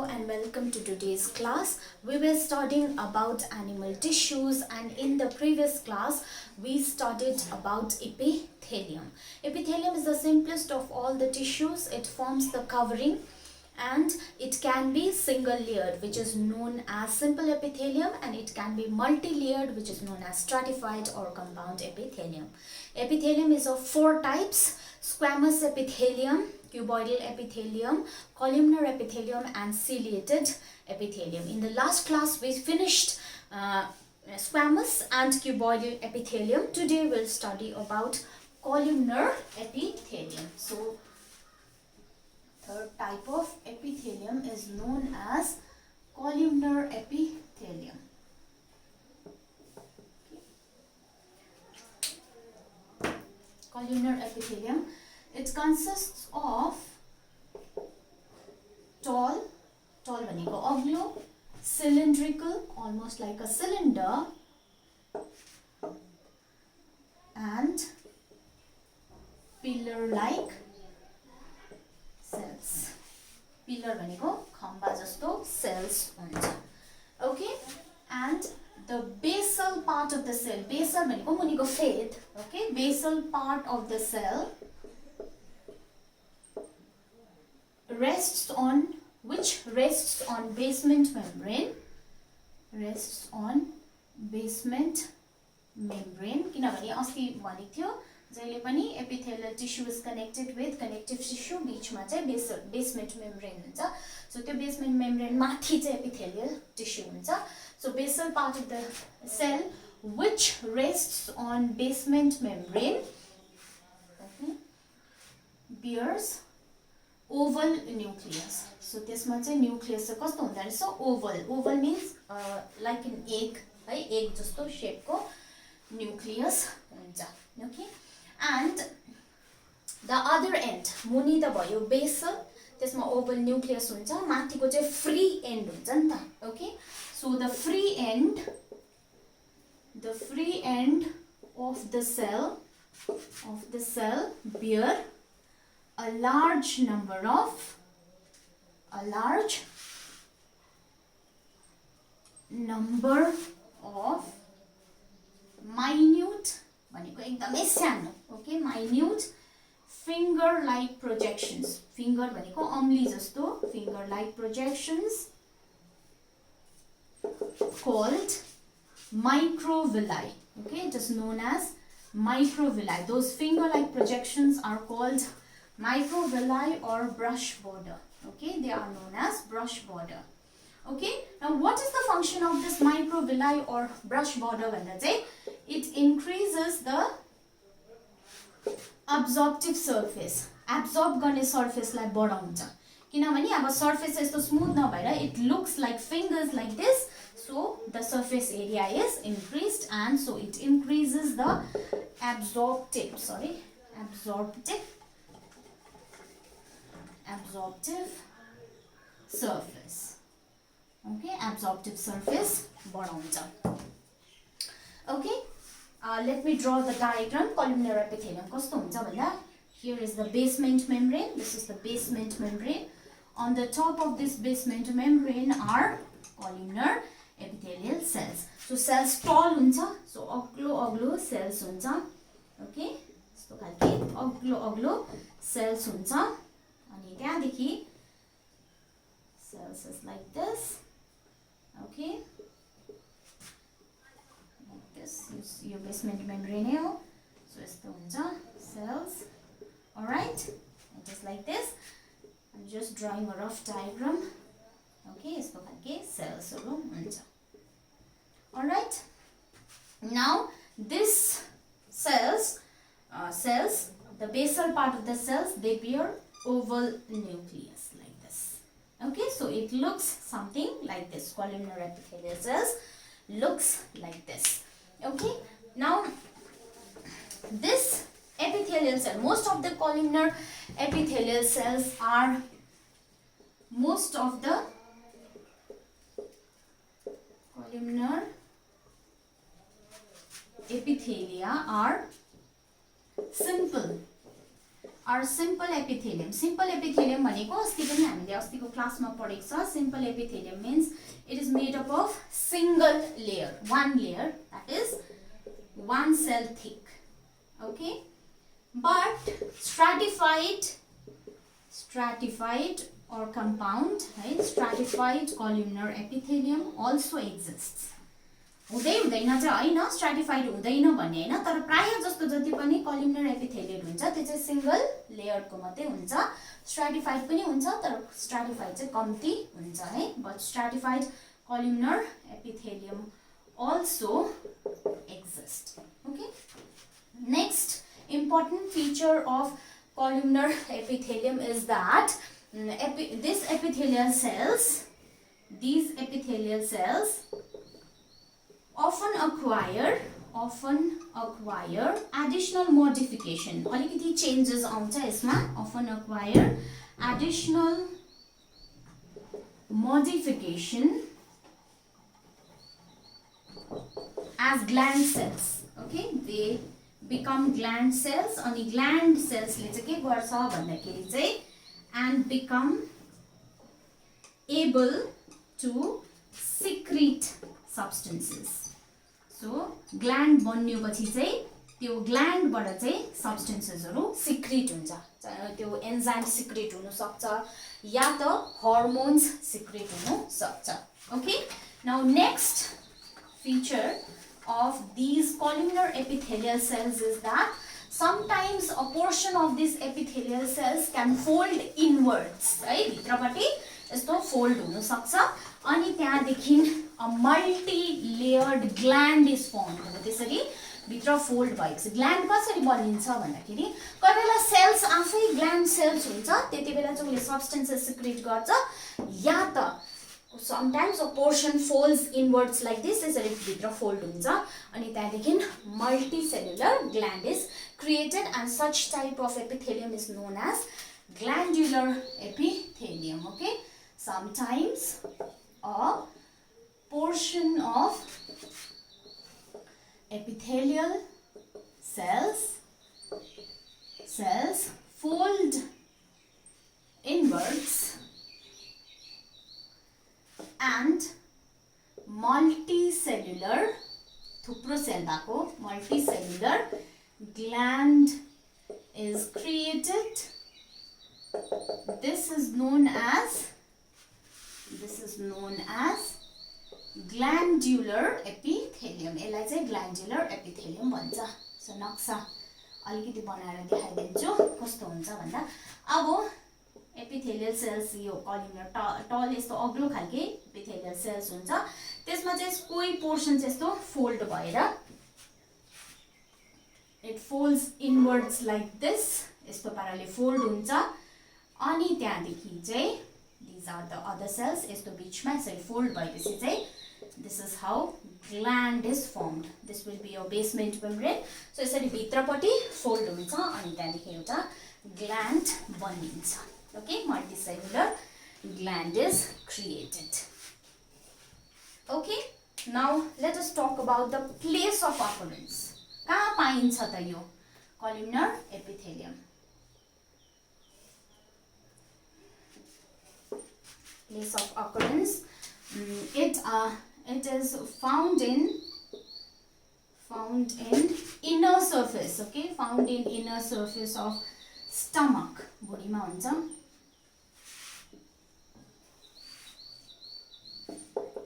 and welcome to today's class. We were studying about animal tissues, and in the previous class we studied about epithelium. Epithelium is the simplest of all the tissues. It forms the covering and it can be single layered, which is known as simple epithelium, and it can be multi-layered, which is known as stratified or compound epithelium. Epithelium is of four types: squamous epithelium, cuboidal epithelium, columnar epithelium, and ciliated epithelium. In the last class we finished squamous and cuboidal epithelium. Today we'll study about columnar epithelium. So third type of epithelium is known as columnar epithelium. Okay. Columnar epithelium, it consists of tall भनेको अग्लो, cylindrical, almost like a cylinder, and pillar like cells. Pillar भनेको खम्बा जस्तो cells हुन्छ. Okay, and the basal part of the cell, basal भनेको मुनिको फेद, okay, basal part of the cell rests on basement membrane, किनभने अस्ति भनेको थियो जहिले पनि epithelial tissue is connected with connective tissue, बीचमा चाहिँ basement membrane हुन्छ. So त्यो basement membrane माथि चाहिँ epithelial tissue हुन्छ. So basal part of the cell which rests on basement membrane, okay, bears oval nucleus. So त्यसमा चाहिँ nucleus चाहिँ कस्तो हुन्छ भने oval means like an egg, है, egg जस्तो shape को nucleus हुन्छ. Okay, and the other end, मुनि त भयो basal, त्यसमा oval nucleus हुन्छ, माथिको चाहिँ free end हुन्छ नि त. Okay, so the free end of the cell bear a large number of minute भनेको एकदमै सानो, okay, minute finger like projections. Finger भनेको अम्ली जस्तो, finger like projections called microvilli. Okay, it is known as microvilli. Those finger like projections are called microvilli or brush border. Okay, they are known as brush border. Okay, now what is the function of this microvilli or brush border भन्दा चाहिँ it increases the absorptive surface. Absorb गर्ने surface लाई बढाउँछ, किनभने अब surface यस्तो smooth नभएर it looks like fingers like this, so the surface area is increased and so it increases the absorptive surface. Okay, absorptive surface बढाउँछ. Okay, let me draw the diagram. Columnar epithelium कस्तो हुन्छ भन्दा, here is the basement membrane, this is the basement membrane. On the top of this basement membrane are columnar epithelial cells. So cells tall हुन्छ, so अग्लो cells हुन्छ. Okay, यस्तो खालके अग्लो cells हुन्छ, अनि त्यहाँदेखि cells is like this. Okay, like this is your basement membrane. So यस्तो हुन्छ cells. Alright, it is like this. I'm just drawing a rough diagram. Okay, यस्तो खालके cells हरु हुन्छ. Alright, now this cells, the basal part of the cells, they bear oval nucleus like this. Okay, so it looks something like this. Columnar epithelial cells looks like this. Okay, now this epithelial cell, most of the columnar epithelial cells are, columnar epithelia are or simple epithelium. Simple epithelium भनेको अस्ति पनि हामीले अस्तिको क्लासमा पढेको छ. Simple epithelium means it is made up of single layer, one layer, that is one cell thick. Okay, but stratified or compound, right? Stratified columnar epithelium also exists. हुँदै हुँदैन चाहिँ हैन, स्ट्राटिफाइड हुँदैन भन्ने हैन, तर प्राय जस्तो जति पनि कलुमनर एपिथेलियम हुन्छ त्यो चाहिँ सिंगल लेयरको मात्रै हुन्छ. स्ट्राटिफाइड पनि हुन्छ तर स्ट्राटिफाइड चाहिँ कम्ती हुन्छ है. But stratified columnar epithelium also exist. Okay, next important feature of columnar epithelium is that these epithelial cells often acquire additional modification. अलिकति changes आउँछ यसमा. Often acquire additional modification as gland cells. Okay, they become gland cells. अनि gland cells ले चाहिँ के गर्छ भन्दाखेरि चाहिँ and become able to secrete substances. So gland बन्नेपछि चाहिँ त्यो gland बाट चाहिँ substancesहरु secrete हुन्छ. त्यो enzyme secrete हुन सक्छ या त hormones secrete हुन सक्छ. Okay, now next feature of these columnar epithelial cells is that sometimes a portion of these epithelial cells can fold inwards. है, भित्रपट्टि यस्तो fold हुन सक्छ अनि त्यहाँदेखि a multi-layered gland is formed. त्यसरी भित्र फोल्ड भएपछि ग्ल्यान्ड कसरी बनिन्छ भन्दाखेरि कोही बेला सेल्स आफै ग्ल्यान्ड सेल्स हुन्छ, त्यति बेला चाहिँ उले सब्स्टेन्सेस सिक्रेट गर्छ या त sometimes a portion folds inwards like this. त्यसरी भित्र फोल्ड हुन्छ अनि त्यहाँदेखि multicellular gland is created and such type of epithelium is known as glandular epithelium. Okay, sometimes a portion of epithelial cells fold inwards and multicellular gland is created. This is known as glandular epithelium. यसलाई चाहिँ glandular epithelium भन्छ. सो नक्सा अलिकति बनाएर देखाइदिन्छु कस्तो हुन्छ भन्दा. अब epithelial cells यो कलुमनर टल यस्तो अग्लो खालके epithelial cells हुन्छ. त्यसमा चाहिँ कोही पोर्सन चाहिँ यस्तो फोल्ड भएर it folds inwards like this. यस्तो पाराले फोल्ड हुन्छ अनि त्यहाँदेखि चाहिँ these are the other cells. यस्तो बीचमा यसरी फोल्ड भएपछि चाहिँ this is how gland is formed. This will be your basement membrane. So यसरी भित्रपट्टि फोल्ड हुन्छ अनि त्यहाँदेखि एउटा gland बनिन्छ. Okay, multicellular gland is created. Okay, now let us talk about the place of occurrence. कहाँ पाइन्छ त यो columnar epithelium? Place of occurrence, it is found in inner surface. Okay, found in inner surface of stomach. भुँडीमा हुन्छ.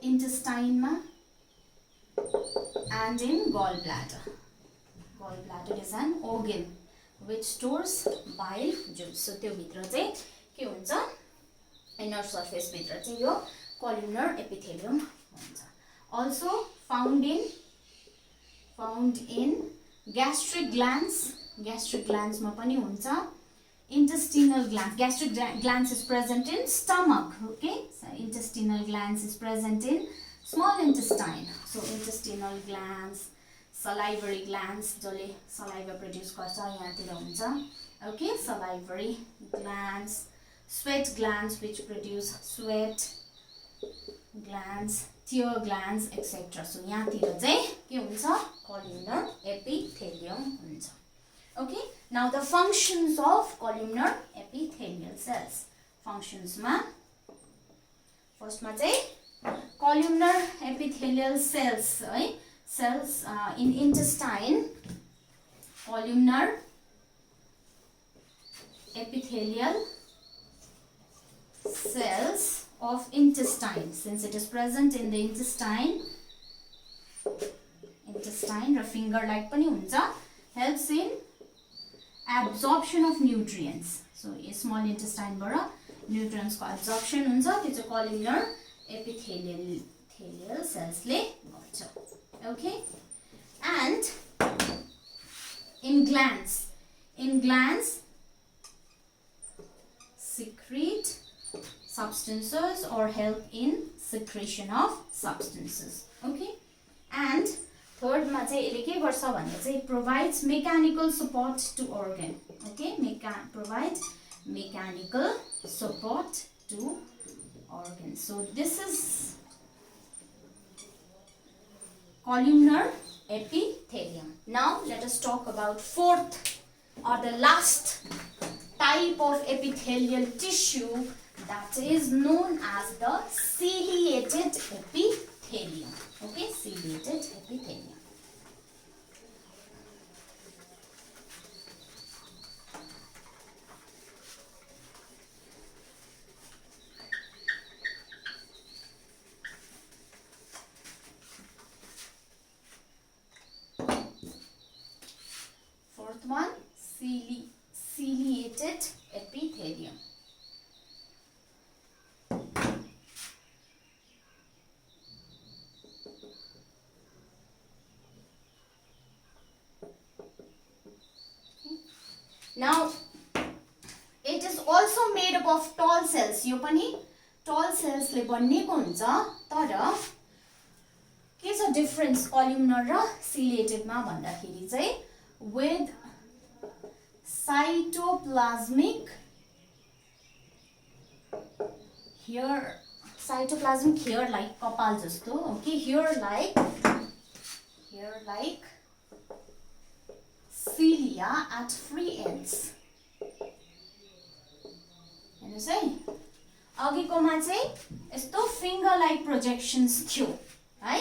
Intestine ma and in gallbladder. Gallbladder is an organ which stores bile juice. So त्यो भित्र चाहिँ के हुन्छ inner surface भित्र चाहिँ यो columnar epithelium हुन्छ. Also found in gastric glands मा पनि हुन्छ. Intestinal glands. Gastric glands is present in stomach. Okay, so intestinal glands is present in small intestine. So intestinal glands, salivary glands, जसले saliva produce गर्छ यहाँतिर हुन्छ. Okay, salivary glands, sweat glands which produce sweat glands, tear glands, etc. So यहाँतिर चाहिँ के हुन्छ columnar epithelium हुन्छ. Okay, now the functions of columnar epithelial cells. Functions ma first ma chai columnar epithelial cells, right? Cells in intestine. Columnar epithelial cells of intestine, since it is present in the intestine raw finger like पनि हुन्छ, helps in absorption of nutrients. So small intestine बाट nutrients को absorption हुन्छ, त्यो चाहिँ columnar epithelial cells ले गर्छ. Okay, and in glands secrete substances or help in secretion of substances. Okay, and third ma चाहिँ यसले के गर्छ भन्दा चाहिँ provides mechanical support to organ. Okay, provide mechanical support to organ. So this is columnar epithelium. Now let us talk about fourth or the last type of epithelial tissue, that is known as the ciliated epithelium. Okay, ciliated epithelium. Fourth one, ciliated epithelium. Now it is also made up of tall cells. यो पनि tall cells ले बनिएको हुन्छ, तर के छ difference columnar र ciliated मा भन्दाखेरि चाहिँ with cytoplasmic here like कपाल जस्तो. Okay, here like cilia at free ends. हेर्नुस् है, अघिकोमा चाहिँ यस्तो finger like projections थियो है,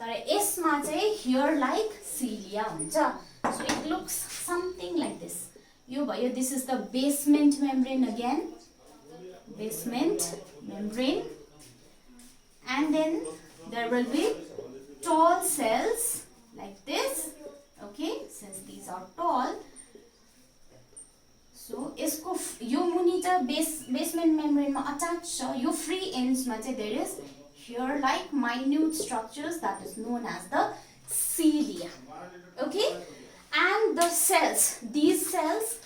तर यसमा चाहिँ here like cilia हुन्छ. So it looks something like this. यो भयो, this is the basement membrane again, basement membrane, and then there will be tall cells like this. Okay, since these are tall, so यसको यो मुनि त basement membrane मा attached छ, यो free ends मा चाहिँ there is here like minute structures that is known as the cilia. Okay, and the cells, these cells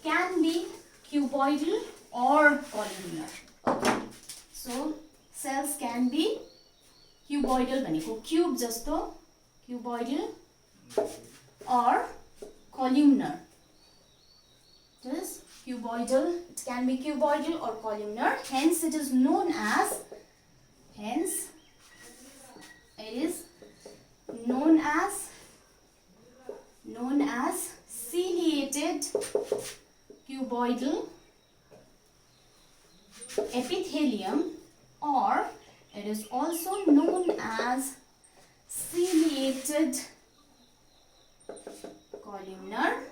can be cuboidal or columnar. Okay, so cells can be cuboidal भनेको cube जस्तो, cuboidal, or columnar. It is cuboidal, it can be cuboidal or columnar, hence it is known as ciliated cuboidal epithelium, or it is also known as ciliated columnar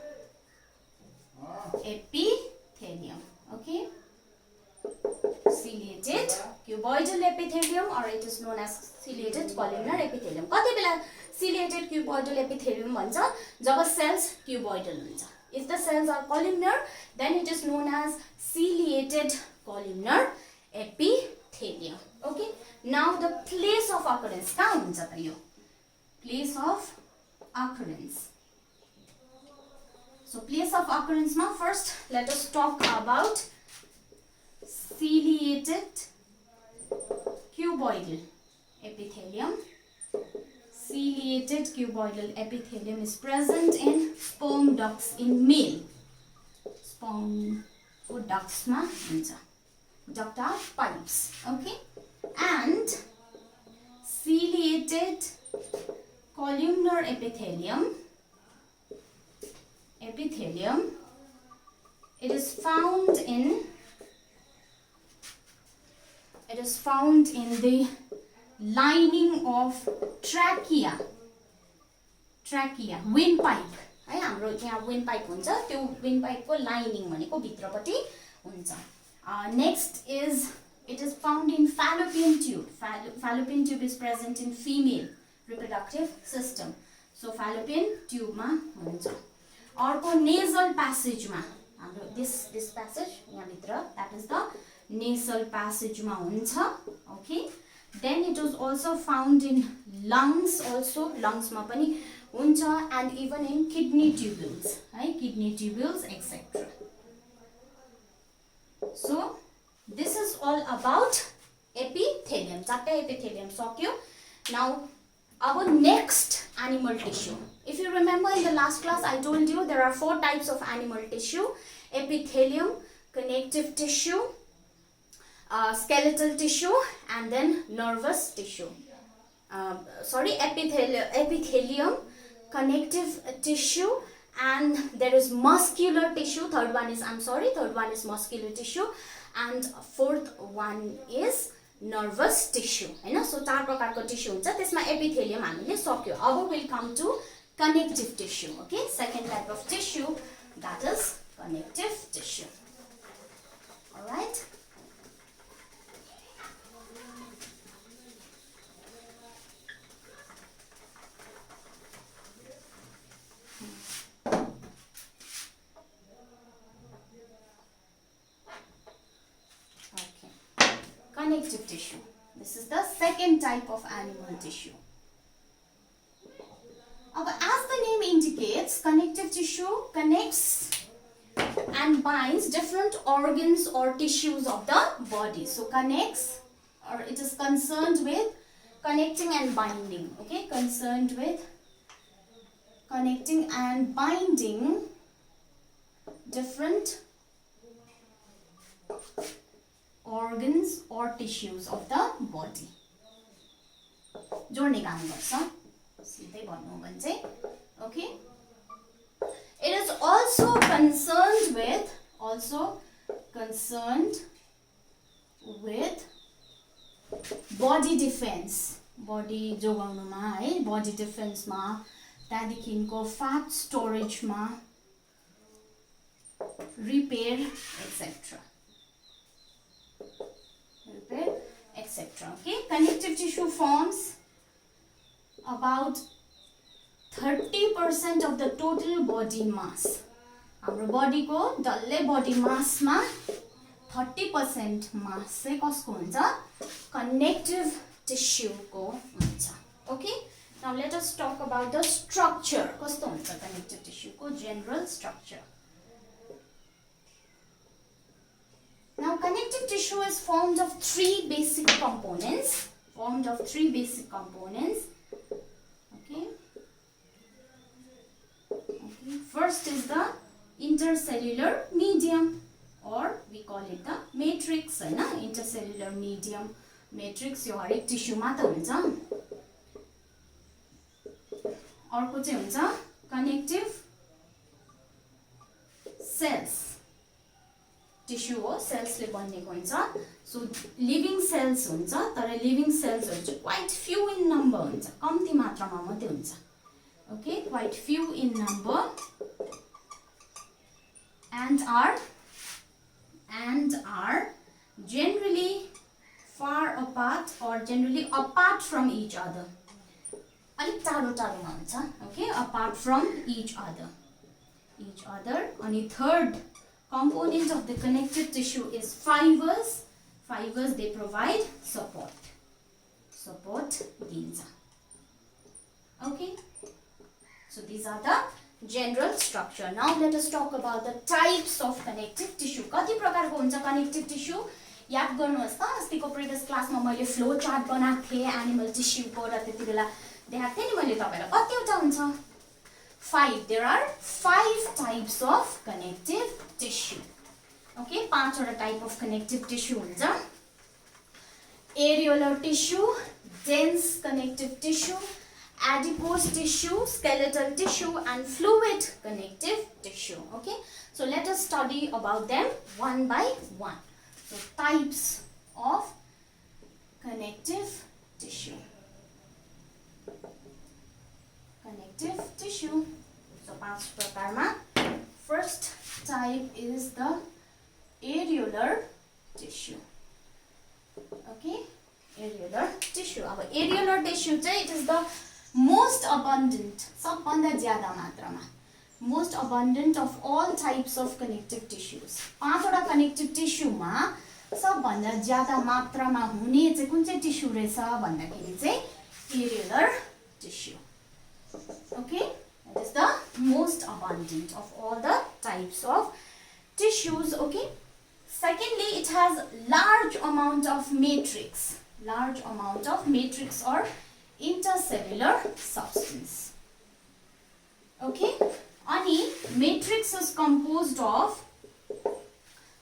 epithelium. Okay, ciliated cuboidal epithelium, or it is known as ciliated columnar epithelium. कति बेला ciliated cuboidal epithelium भन्छ जब cells cuboidal हुन्छ. If the cells are columnar, then it is known as ciliated columnar epithelium. Okay, now the place of occurrence कहाँ हुन्छ त यो? Place of occurrence. So place of occurrence ma first let us talk about ciliated cuboidal epithelium. Ciliated cuboidal epithelium is present in sperm ducts in male. Sperm ducts ma huncha. Duct are pipes. Okay, and ciliated columnar epithelium epithelium. It is found in the lining of trachea, windpipe है हाम्रो यहाँ windpipe हुन्छ त्यो windpipe को lining भनेको भित्रपट्टि हुन्छ. Next is it is found in fallopian tube. Fallopian tube is present in female reproductive system. So fallopian tube मा हुन्छ. अर्को nasal passage मा हाम्रो this passage यहाँ भित्र, that is the nasal passage मा हुन्छ. Okay, then it is also found in lungs, also lungs मा पनि हुन्छ, and even in kidney tubules, है kidney tubules etc. So this is all about epithelium. चारवटा epithelium सक्यो. Now our next animal tissue. If you remember in the last class I told you there are 4 types of animal tissue: epithelium, connective tissue, skeletal tissue, and then nervous tissue. Epithelium, connective tissue, and there is muscular tissue. Third one is muscular tissue, and fourth one is nervous tissue. Hahn, so 4 प्रकारको tissue हुन्छ. त्यसमा epithelium हामीले सक्यो. अब we'll come to connective tissue. Okay, second type of tissue, that is connective tissue. All right. Connective tissue. This is the second type of animal tissue. As the name indicates, connective tissue connects and binds different organs or tissues of the body. So connects, or it is concerned with connecting and binding. Okay, concerned with connecting and binding different organs or tissues of the body. जोड्ने काम गर्छ सिधै भन्नु हो भने चाहिँ. Okay, it is also concerned with body defense, body जोगाउनुमा है, body defense मा, त्यहाँदेखिको fat storage मा, repair etc. Okay, connective tissue forms about 30% of the total body mass. हाम्रो body को डल्लै body mass मा 30% mass चाहिँ कसको हुन्छ? Connective tissue को हुन्छ. Okay, now let us talk about the structure. कस्तो हुन्छ connective tissue को general structure. Now connective tissue is formed of 3 basic components. Okay. First is the intercellular medium, or we call it the matrix, Hahn. Intercellular medium, matrix यो हरेक tissue मा त हुन्छ. अर्को चाहिँ हुन्छ connective cells. टिस्यु हो, sales ले बनेको हुन्छ. सो लिभिङ सेल्स हुन्छ, तर लिभिङ सेल्सहरु चाहिँ क्वाइट फ्यू इन नम्बर हुन्छ, कम्ती मात्रामा मात्रै हुन्छ. Okay, quite few in number and are generally far apart or generally apart from each other. अलिक टाढो टाढोमा हुन्छ. Okay, apart from each other. अनि third component of the connective tissue is fibers. They provide support दिन्छ. Okay, so these are the general structure. Now let us talk about the types of connective tissue. कति प्रकारको हुन्छ connective tissue? याद गर्नुहोस् त, अस्तिको previous क्लासमा मैले फ्लो चार्ट बनाएको थिएँ एनिमल टिस्यु को, र त्यतिबेला देखाएको थिएँ नि मैले तपाईलाई. कतिवटा हुन्छ? 5. There are 5 types of connective tissue. Okay, 5 वटा type of connective tissue हुन्छ. Areolar tissue, dense connective tissue, adipose tissue, skeletal tissue, and fluid connective tissue. Okay, so let us study about them one by one. So types of connective tissue. Connective tissue. So पांच प्रकारमा. First type is the areolar tissue. Okay, areolar tissue. अब areolar tissue चाहिँ it is the most abundant, सबभन्दा ज्यादा मात्रामा, most abundant of all types of connective tissues. पाँचवटा connective tissue मा सबभन्दा ज्यादा मात्रामा हुने चाहिँ कुन चाहिँ टिस्यु रहेछ भन्दाखेरि चाहिँ areolar tissue. Okay, that is the most abundant of all the types of tissues. Okay, secondly, it has large amount of matrix, or intercellular substance. Okay, अनि matrix is composed of,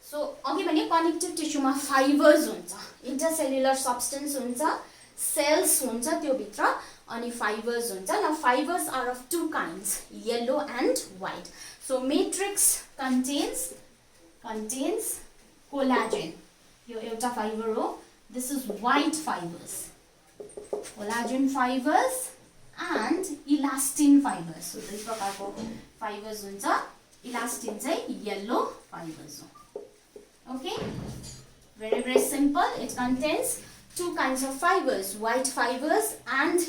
so अघि भने connective tissue मा fibers हुन्छ, intercellular substance हुन्छ, cells हुन्छ त्यो भित्र, अनि fibers हुन्छ. Now fibers are of two kinds, yellow and white. So matrix contains collagen. यो एउटा fiber हो. This is white fibers, collagen fibers and elastin fibers. So दुई प्रकारको fibers हुन्छ. Elastin चाहिँ yellow fibers हो. Okay, very simple. It contains two kinds of fibers, white fibers and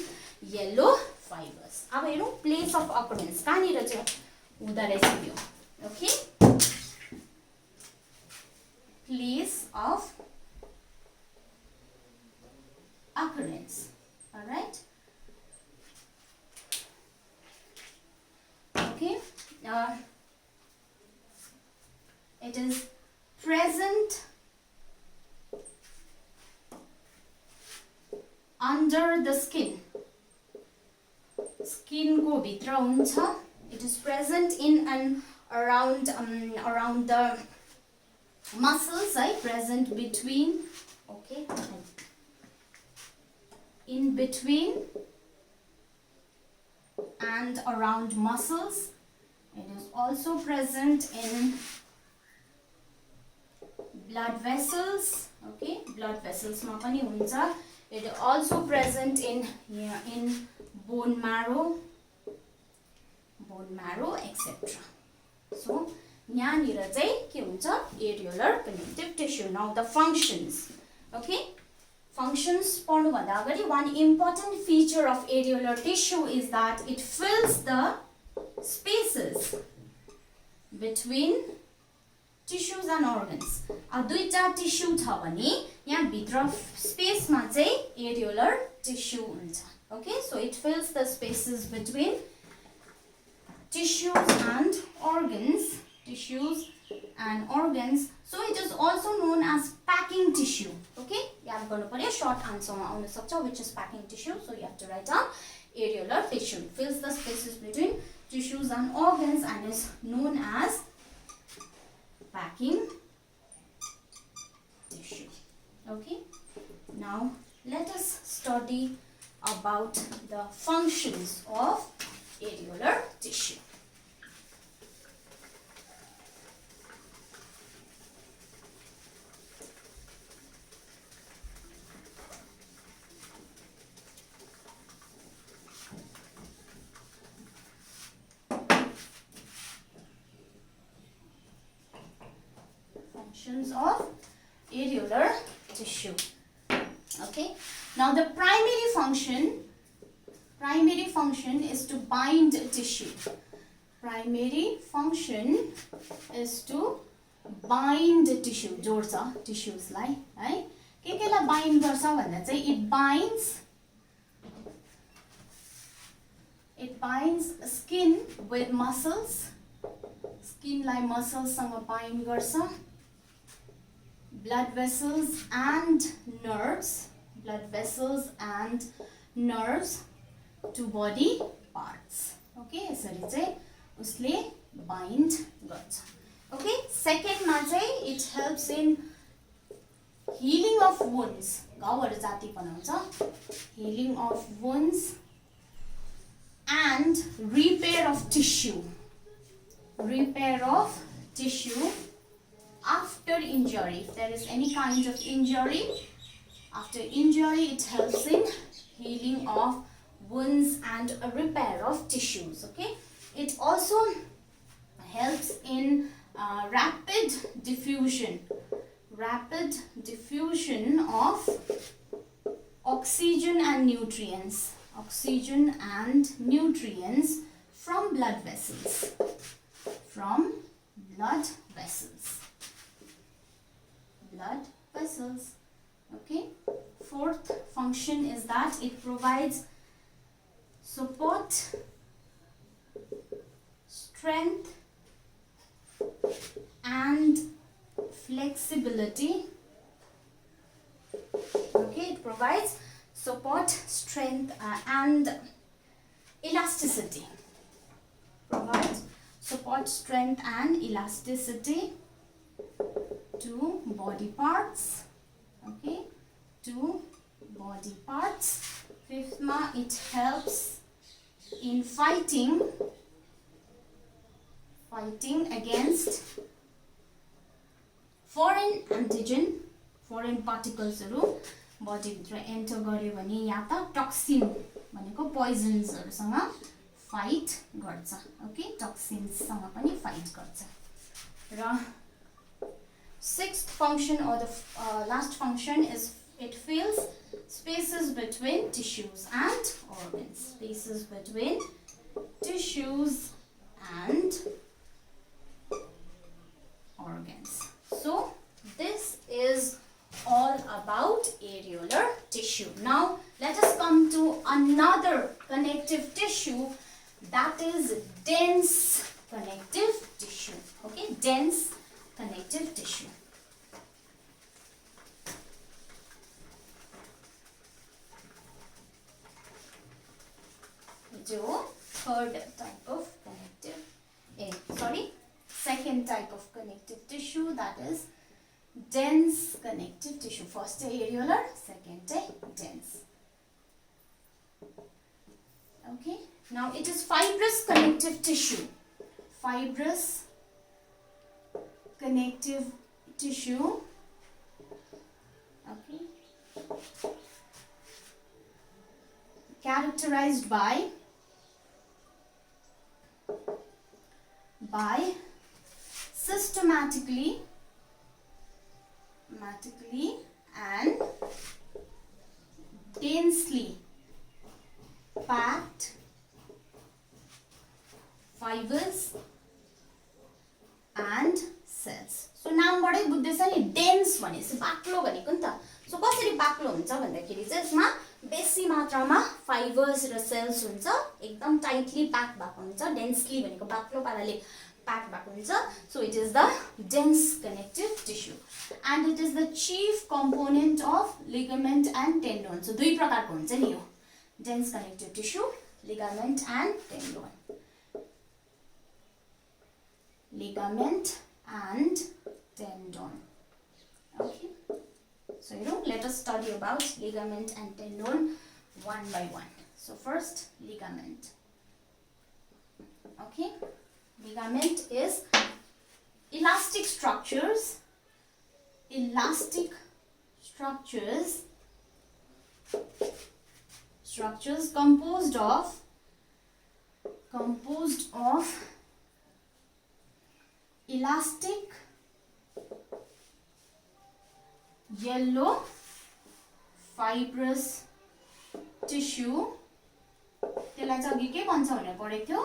yellow fibers. अब हेरौँ place of occurrence कहाँनिर चाहिँ हुँदो रहेछ यो. Okay, place of occurrence. All right. Okay, it is present under the skin. Skin को भित्र हुन्छ. It is present in and around the muscles, right? Present between, okay, in between and around muscles. It is also present in blood vessels. Okay, blood vessels मा पनि हुन्छ. It is also present in bone marrow, etc. So यहाँनिर चाहिँ के हुन्छ, areolar connective tissue. Now the functions. Okay, functions पढ्नु भन्दा अगाडि one important feature of areolar tissue is that it fills the spaces between tissues and organs. अब दुईटा tissue छ भने यहाँ भित्र स्पेस मा चाहिँ areolar tissue हुन्छ. Okay, so it fills the spaces between tissues and organs. So it is also known as packing tissue. Okay, याद गर्नु पर्यो, short answer मा आउन सक्छ which is packing tissue. So you have to write down areolar tissue. It fills the spaces between tissues and organs and is known as packing tissue. Okay, now let us study about the functions of areolar tissue. Functions of areolar tissue. Okay, now the primary function is to bind tissue. Primary function is to bind tissue. जोड्छ tissues लाई है. केलाई bind गर्छ भन्दा चाहिँ it binds skin with muscles. Skin lie muscles सँग bind गर्छ. Blood vessels and nerves to body parts. Okay, यसरी चाहिँ उसले bind गर्छ. Okay, second मा चाहिँ it helps in healing of wounds. घाउहरु जाति बनाउँछ. Healing of wounds and repair of tissue. Repair of tissue after injury. If there is any kind of injury, after injury it helps in healing of wounds and a repair of tissues. Okay, it also helps in rapid diffusion of oxygen and nutrients from blood vessels. Okay, fourth function is that it provides support, strength and flexibility. Okay, it provides support, strength and elasticity. Provides support, strength and elasticity to body parts. Okay, to body parts. Fifth, it helps in fighting against foreign antigen, foreign particles body भित्र enter गर्यो भने या त toxin भनेको पोइजन्स सँग fight गर्छ. Okay, toxins सँग पनि फाइट गर्छ. र sixth function or the last function is it fills spaces between tissues and organs. Spaces between tissues and organs. So this is all about areolar tissue. Now let us come to another connective tissue, that is dense connective tissue. Okay, dense connective tissue. Second type of connective tissue, that is dense connective tissue. First areolar, second dense. Okay, now it is fibrous connective tissue. Fibrous connective tissue. Okay, characterized by systematically and densely packed fibers and cells. So नामबाटै बुझ्दैछ नि, dense भनेपछि बाक्लो भनेको नि त. सो कसरी बाक्लो हुन्छ भन्दाखेरि चाहिँ यसमा बेसी मात्रामा फाइबर्स र सेल्स हुन्छ, एकदम टाइटली प्याक भएको हुन्छ. डेन्सली भनेको बाक्लो पाराले प्याक भएको हुन्छ. So it is the dense connective tissue and it is the chief component of ligament and tendon. So दुई प्रकारको हुन्छ नि यो dense connective tissue, ligament and tendon. Ligament and tendon. Okay, so let us study about ligament and tendon one by one. So first, ligament. Okay, ligament is elastic structures composed of elastic yellow fibrous tissue. त्यसलाई चाहिँ अघि के भन्छ भनेर पढेको थियो,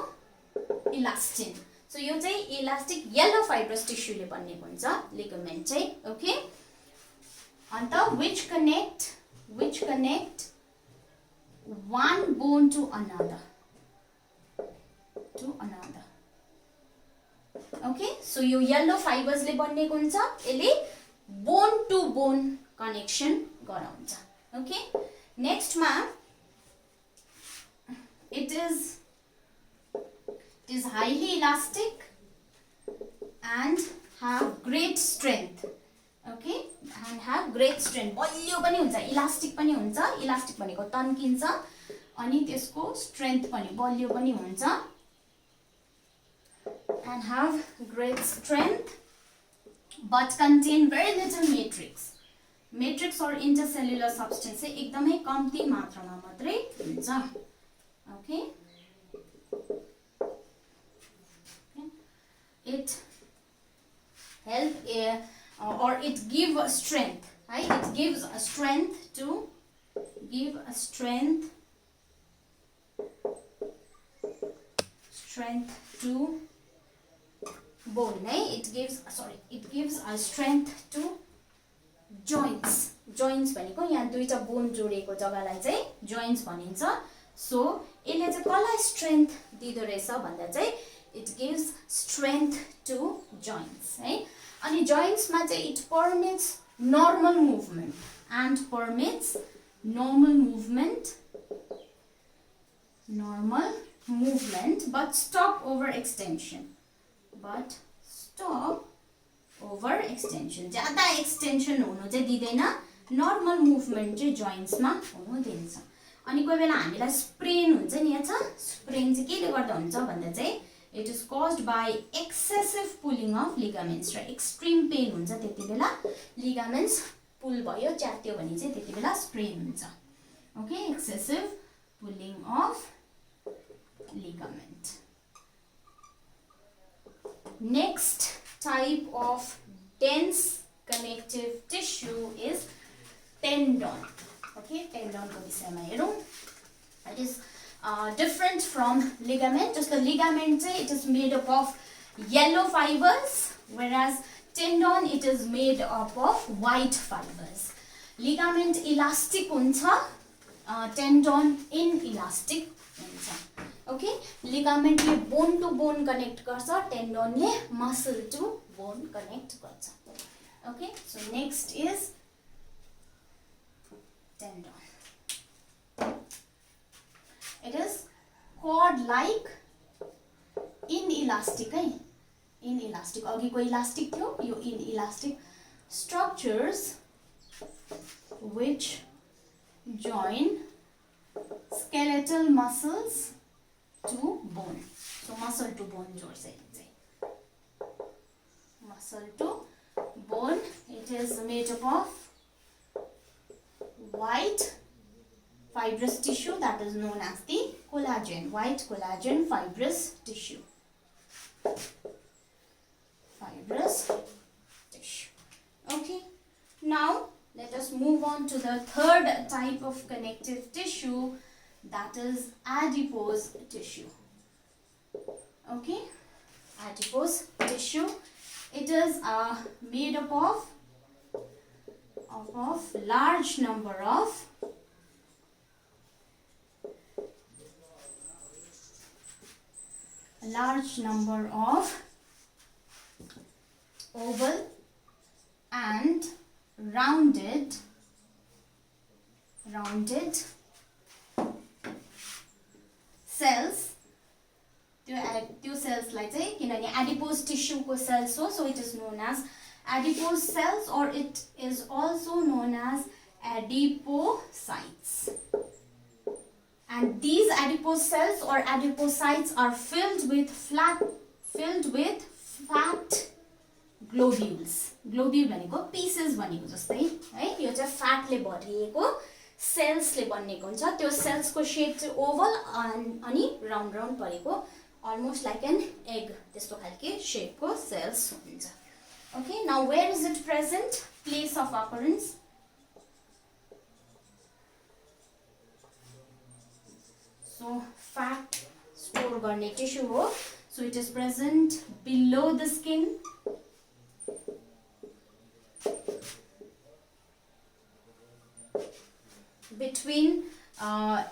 elastin. सो यो चाहिँ elastic yellow fibrous टिस्युले बनेको हुन्छ लिगामेन्ट चाहिँ. ओके, अन्त which connect one bone to another. Okay, so yo yellow fibers ले बनेको हुन्छ, यसले bone to bone connection गराउँछ. Okay, next मा it is highly elastic and have great strength. Okay, and have great strength. बलियो पनि हुन्छ, इलास्टिक पनि हुन्छ. इलास्टिक भनेको तन्किन्छ, अनि त्यसको स्ट्रेन्थ पनि बलियो पनि हुन्छ and have great strength but contain very little matrix. Matrix or intercellular substance चाहिँ एकदमै कम्ती मात्रामा मात्रै हुन्छ. Okay. It help or it give strength, right? It gives a strength to bone, right? It gives a strength to joints. Joints भनेको यहाँ दुईटा bone जोडिएको जग्गालाई चाहिँ joints भनिन्छ. So यसले चाहिँ कसलाई strength दिँदो रहेछ भन्दा चाहिँ it gives strength to joints, right? अनि joints मा चाहिँ it permits normal movement but stop over extension. ज्यादा extension हुनु चाहिँ दिदैन. Normal movement चाहिँ joints मा हुनु दिन्छ. अनि कोही बेला हामीलाई sprain हुन्छ नि, याद छ? Sprain चाहिँ केले गर्दा हुन्छ भन्दा चाहिँ it is caused by excessive pulling of ligaments, right? Extreme pain हुन्छ त्यति बेला ligaments pull भयो, च्यात्यो भने चाहिँ त्यति बेला sprain हुन्छ. Okay, excessive pulling of ligament. Next type of dense connective tissue is tendon. Okay, tendon को विषयमा हेरौँ. It is different from ligament. Just the ligament it is made up of yellow fibers, whereas tendon it is made up of white fibers. Ligament elastic huncha, tendon inelastic huncha. Okay, ligament le bone to bone connect garcha, tendon le muscle to bone connect garcha. Okay, so next is tendon. It is cord-like, inelastic, inelastic. अघि को elastic थियो, यो inelastic structures which join skeletal muscles to bone. So muscle to bone जोड्छ चाहिँ. Muscle to bone. It is made up of white fibrous tissue that is known as the collagen. White collagen fibrous tissue. Fibrous tissue. Okay. Now let us move on to the third type of connective tissue, that is adipose tissue. Okay. Adipose tissue. It is made up of large number of oval and rounded cells. त्यो cells लाई चाहिँ किनभने adipose tissue को cells हो, so it is known as adipose cells, or it is also known as adipocytes. And these adipose cells or adipocytes are filled with fat globules. Globule भनेको pieces भनेको जस्तै है, यो चाहिँ fat ले भरिएको cells ले बनेको हुन्छ. त्यो cells को shape चाहिँ oval अनि round परेको, almost like an egg, त्यस्तो खालके shape को cells हुन्छ. Okay, now where is it present? Place of occurrence. So fat store गर्ने tissue हो. So it is present below the skin, between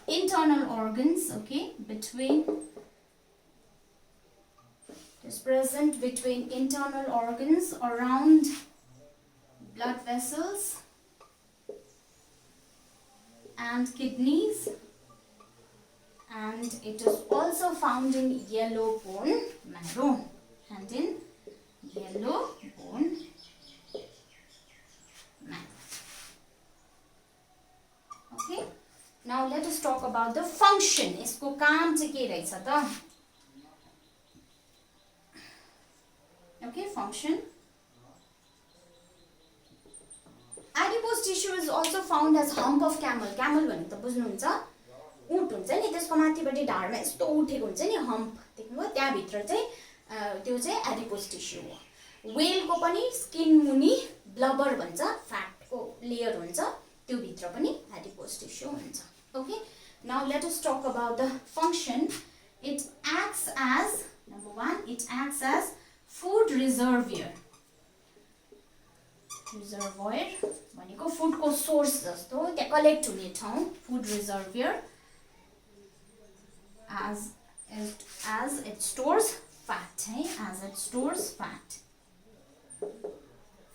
internal organs. Okay, it is present between internal organs, around blood vessels and kidneys. And it is also found in yellow bone marrow. Okay. Now let us talk about the function. यसको काम चाहिँ के रहेछ त? Okay, function. Adipose tissue is also found as hump of camel. Camel भनेको त बुझ्नुहुन्छ? ऊँट हुन्छ नि, त्यसको माथिपट्टि ढाडमा यस्तो उठेको हुन्छ नि hump, देख्नुभयो? त्यहाँ भित्र चाहिँ त्यो चाहिँ adipose tissue हो. Whale को पनि स्किन मुनि blubber भन्छ, fat को layer हुन्छ, त्यो भित्र पनि adipose tissue हुन्छ. Okay, now let us talk about the function. It acts as, number one, it acts as food reservoir. Reservoir भनेको food को source जस्तो, त्यहाँ collect हुने ठाउँ, food reservoir. As it stores fat, है, as it stores fat.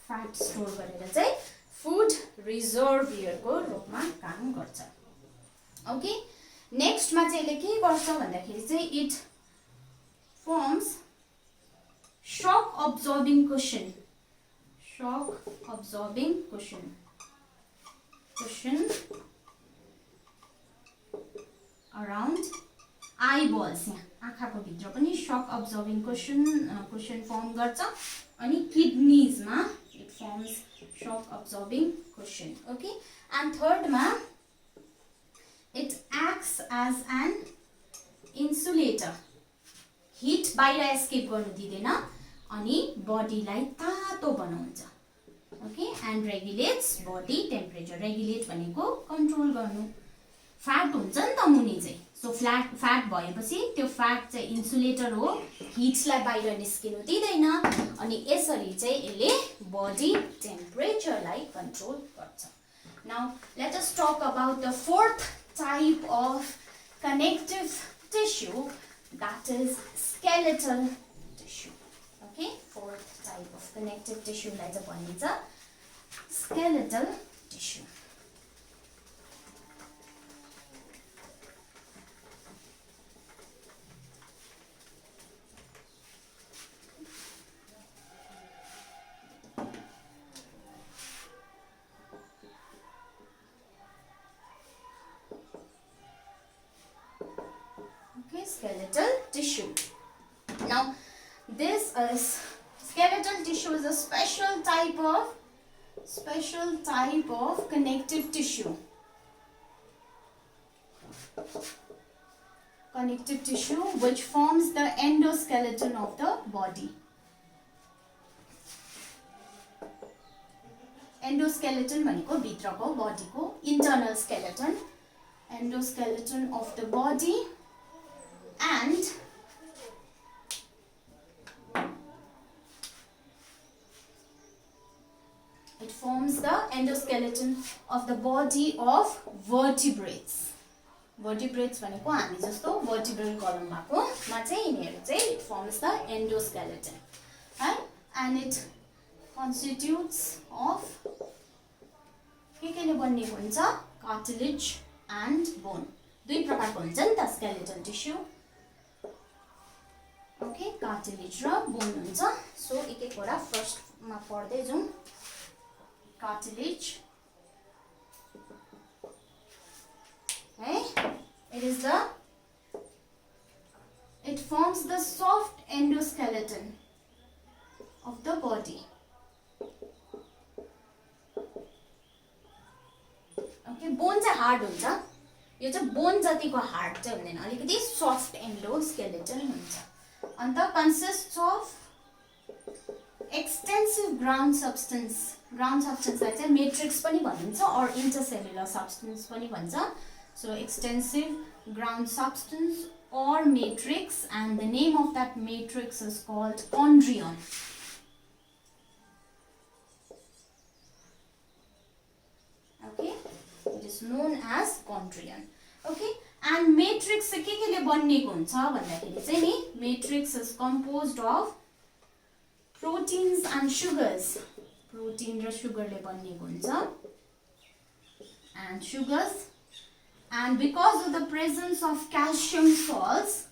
Fat store गरेर चाहिँ food reservoir को रूपमा काम गर्छ. Okay, next मा चाहिँ यसले के गर्छ भन्दाखेरि चाहिँ it forms shock absorbing cushion. Shock absorbing cushion. Cushion around eyeballs. यहाँ आँखाको भित्र पनि shock absorbing cushion form गर्छ. अनि kidneys मा it forms shock absorbing cushion. Okay, and third मा it acts as an insulator. Heat बाहिर escape गर्नु दिदैन अनि bodyलाई तातो बनाउँछ. Okay, and regulates body temperature. Regulate भनेको control गर्नु. Fat हुन्छ नि त मुनि चाहिँ. So fat भएपछि त्यो fat चाहिँ insulator हो. Heat लाई बाहिर निस्किनु दिदैन अनि यसरी चाहिँ यसले body temperature लाई control गर्छ. Now let us talk about the fourth type of connective tissue, that is skeletal tissue. Okay, fourth type of connective tissue लाई चाहिँ भनिन्छ skeletal tissue. Skeletal tissue. Now this is skeletal tissue is a special type of connective tissue. Connective tissue which forms the endoskeleton of the body. Endoskeleton भनेको भित्रको body को internal skeleton, endoskeleton of the body. And it forms the endoskeleton of the body of vertebrates. Vertebrates भनेको हामी जस्तो vertebral column भएको मा चाहिँ यिनीहरु चाहिँ it forms the endoskeleton, right? And it constitutes of के केले बनिएको हुन्छ? Cartilage and bone. दुई प्रकारको हुन्छ नि त skeletal tissue. Okay, cartilage र bone हुन्छ. So एक-एकवटा first मा पढ्दै जाउँ. Cartilage. Okay, it forms the soft endoskeleton of the body. Okay, bone चाहिँ hard हुन्छ. यो चाहिँ bone जतिको hard चाहिँ हुँदैन, अलिकति soft endoskeleton हुन्छ. And the consists of extensive ground substance. Ground substance लाई चाहिँ matrix पनि भनिन्छ or intercellular substance पनि भन्छ. So extensive ground substance or matrix, and the name of that matrix is called chondrion. Okay, it is known as chondrion. Okay, and matrix के केले बनिएको हुन्छ भन्दाखेरि चाहिँ नि matrix is composed of proteins and sugars. Protein raw sugar ले बनिएको हुन्छ, and sugars, and because of the presence of calcium salts,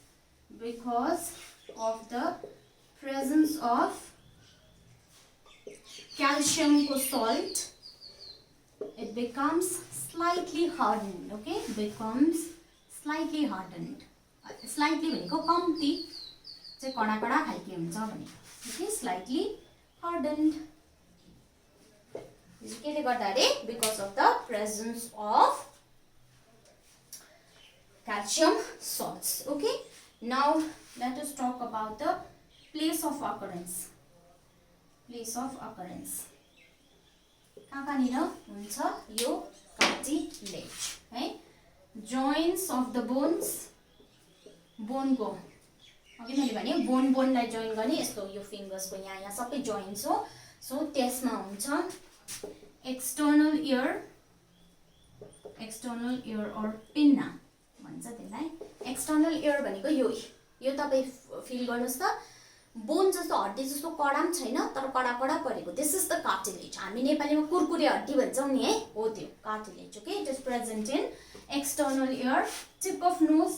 because of the presence of calcium को salt, it becomes slightly hardened. Okay, becomes slightly hardened. Slightly भनेको कम्ती चाहिँ कडा कडा खालके हुन्छ भनेको. Okay, slightly hardened. यो केले गर्दा रे because of the presence of calcium salts. Okay, now let us talk about the place of occurrence. Place of occurrence. कहाँनिर हुन्छ यो cartilage है. Joints of the bones. Bone को अघि मैले भने बोन लाई जोइन गर्ने यस्तो यो फिंगर्स को यहाँ सबै जोइन्ट्स हो. सो त्यसमा हुन्छ एक्सटर्नल इयर और पिन्ना भन्छ त्यसलाई. एक्सटर्नल इयर भनेको यो तपाई फिल गर्नुस् त. बोन जस्तो हड्डी जस्तो कडा पनि छैन तर कडा कडा परेको. This is the cartilage. हामी नेपालीमा कुरकुरे हड्डी भन्छौं नि है, हो त्यो cartilage. Okay, it is present in external ear. Tip of nose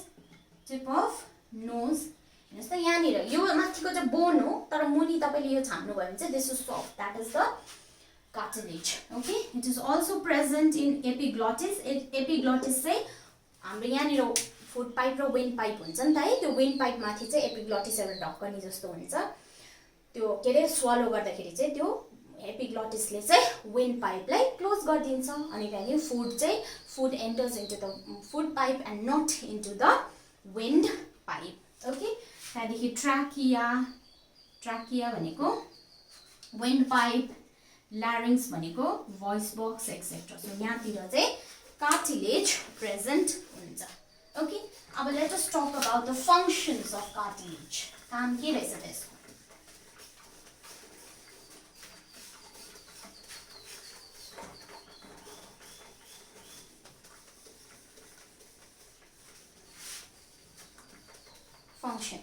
हेर्नुस् त यहाँनिर यो माथिको चाहिँ बोन हो तर मुनि तपाईले यो छाम्नु भयो भने चाहिँ this is soft. That is the cartilage. Okay, it is also present in epiglottis. Epiglottis चाहिँ हाम्रो यहाँनिर फुड पाइप र विन्ड पाइप हुन्छ नि त है. त्यो विन्ड पाइप माथि चाहिँ एपिग्लोटिस एउटा ढक्कनी जस्तो हुन्छ. त्यो के रे स्वालो गर्दाखेरि चाहिँ त्यो एपिग्लोटिसले चाहिँ विन्ड पाइपलाई क्लोज गरिदिन्छ. अनि त्यहाँदेखि food enters into the food pipe and not into the windpipe. Okay, त्यहाँदेखि ट्राकिया भनेको विन्ड पाइप, ल्यारिङ्स भनेको भोइस बक्स एक्सेट्रा. सो यहाँतिर चाहिँ कार्टिलेज प्रेजेन्ट हुन्छ. ओके, अब let us talk about the functions of cartilage. काम के रहेछ त्यसको? Function.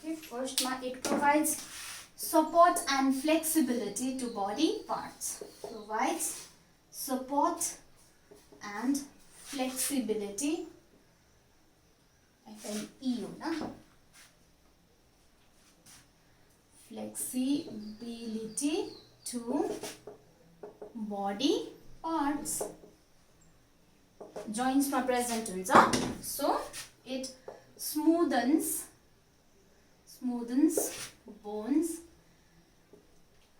Okay, first it provides support and flexibility to body parts. Provides support and flexibility. FLE na. Flexibility to body parts. Joints ma present huncha. So it smoothens bones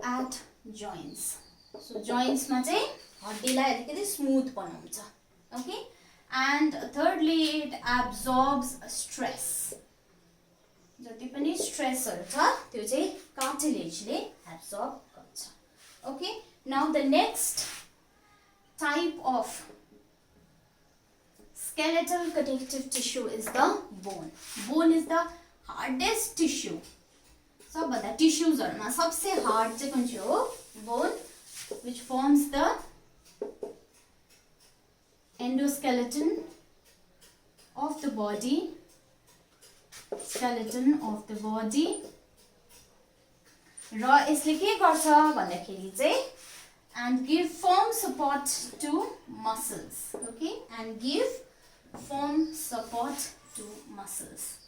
at joints. So joints ma chai haddilai alikati smooth banaउँछ. Okay, and thirdly it absorbs stress. जति पनि स्ट्रेसहरु छ त्यो चाहिँ कार्टिलेजले absorb गर्छ. Okay, now the next type of skeletal connective tissue is the bone. Bone is the hardest tissue. सबभन्दा टिश्यूजहरुमा सबसे hard चाहिँ कुन चाहिँ हो? Bone, which forms the endoskeleton of the body. Skeleton of the body. र यसले के गर्छ भन्दाखेरि चाहिँ and give firm support to muscles. Okay, and give firm support to muscles.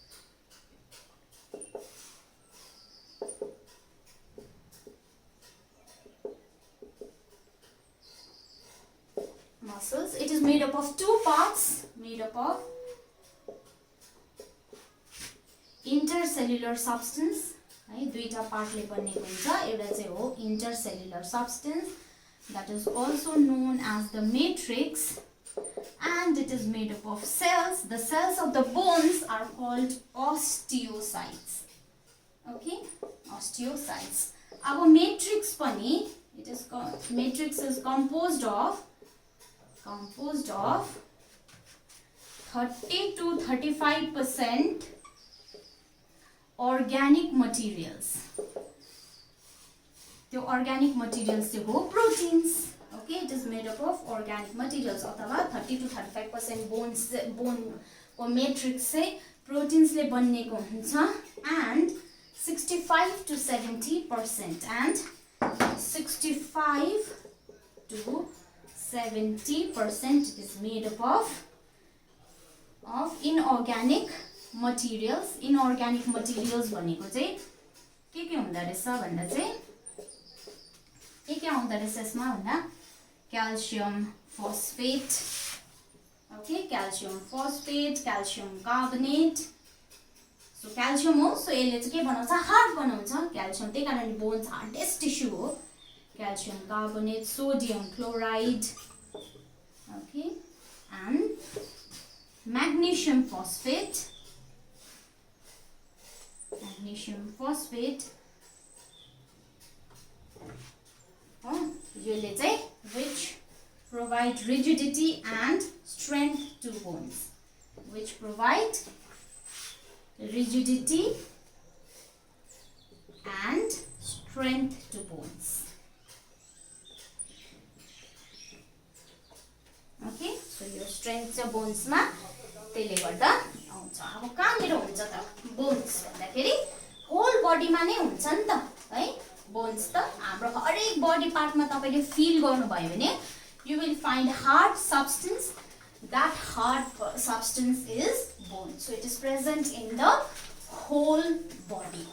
Muscles. It is made up of two parts. Made up of intercellular substance. है, दुईटा पार्टले बनेको हुन्छ. एउटा चाहिँ हो intercellular substance. That is also known as the matrix, and it is made up of cells. The cells of the bones are called osteocytes. Okay, osteocytes. Our matrix pani, matrix is composed of 30 to 35% organic materials. The organic materials चाहिँ हो proteins. Okay, it is made up of organic materials. अथवा 30 to 35% bone को matrix चाहिँ proteins ले बनिएको हुन्छ, and 65 to 70% and 65 to 70% is made up of inorganic materials. Inorganic materials भनेको चाहिँ के हुँदो रहेछ भन्दा चाहिँ के आउँदो रहेछ यसमा भन्दा calcium phosphate, okay, calcium phosphate, calcium carbonate. So calcium हो, सो यसले चाहिँ के बनाउँछ, हार्ड बनाउँछ क्याल्सियम, त्यही कारण बोन्स हार्डेस्ट टिस्यू हो। Calcium carbonate, sodium chloride, okay, end magnesium phosphate, यसले चाहिँ which provide rigidity and strength to bones, which provide rigidity and strength to bones. Okay, so your strength चाहिँ bones मा त्यसले गर्दा आउँछ। अब कहाँनिर हुन्छ त बोन्स भन्दाखेरि होल बडीमा नै हुन्छ नि त है। बोन्स त हाम्रो हरेक बडी पार्टमा तपाईले फिल गर्नुभयो भने you will find hard substance. That hard substance is bone. So it is present in the whole body.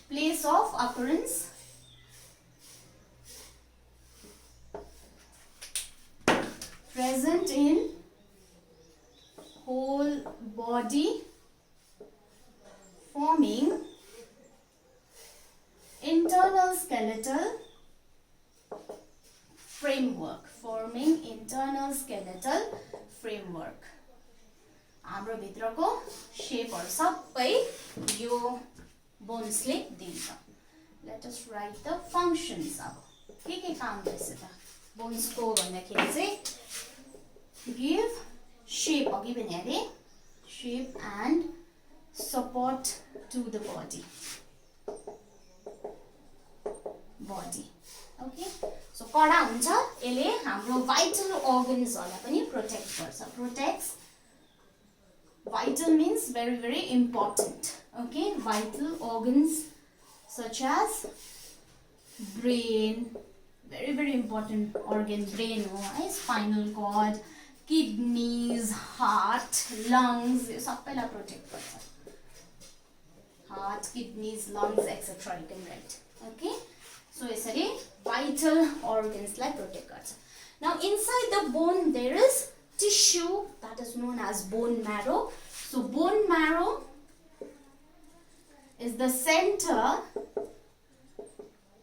Place of occurrence. Present in whole body, forming internal skeletal framework. हाम्रो भित्रको शेपहरु सबै यो बोन्सले दिन्छ। Let us write the functions. अब के काम गर्छ त बोन्सको भन्दाखेरि चाहिँ give shape, अघि भने अरे shape and support to the body. Okay, so कडा हुन्छ, यसले हाम्रो vital organsहरुलाई पनि protect गर्छ। Protects, vital means very very important. Okay, vital organs such as brain, very very important organ, brain हो है, spinal cord, kidneys, heart, lungs, यो सबैलाई protect गर्छ। Heart, kidneys, lungs, etc. you can write. Okay, so यसरी vital organs लाई protect गर्छ। Now inside the bone there is tissue that is known as bone marrow. So bone marrow is the center.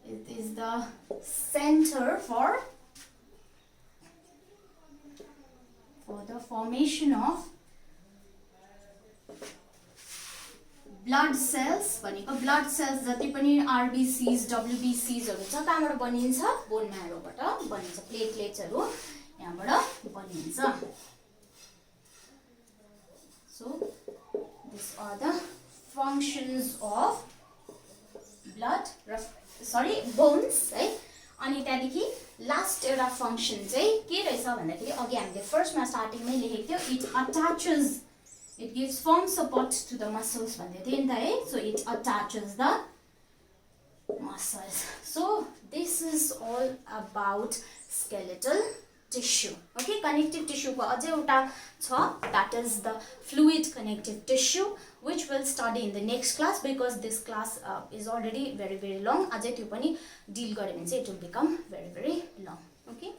It is the center for the formation of blood cells. भनेको blood cells जति पनि RBCs, WBCs हरु छ कहाँबाट बनिन्छ, bone marrow बाट बनिन्छ। Platelets हरु यहाँबाट बनिन्छ। So these are the functions of bones है। अनि त्यहाँदेखि लास्ट एउटा फंक्सन चाहिँ के रहेछ भन्दाखेरि अघि हामीले फर्स्टमा स्टार्टिङमै लेखेको थियो, it attaches, it gives firm support to the muscles भन्दै थियो नि त है। So it attaches the muscles. So this is all about skeletal tissue. Okay, connective tissue को अझै एउटा छ, that is the fluid connective tissue, which we'll study in the next class because this class is already very very long. अझै त्यो पनि deal गर्यो भने चाहिँ it will become very very long. Okay.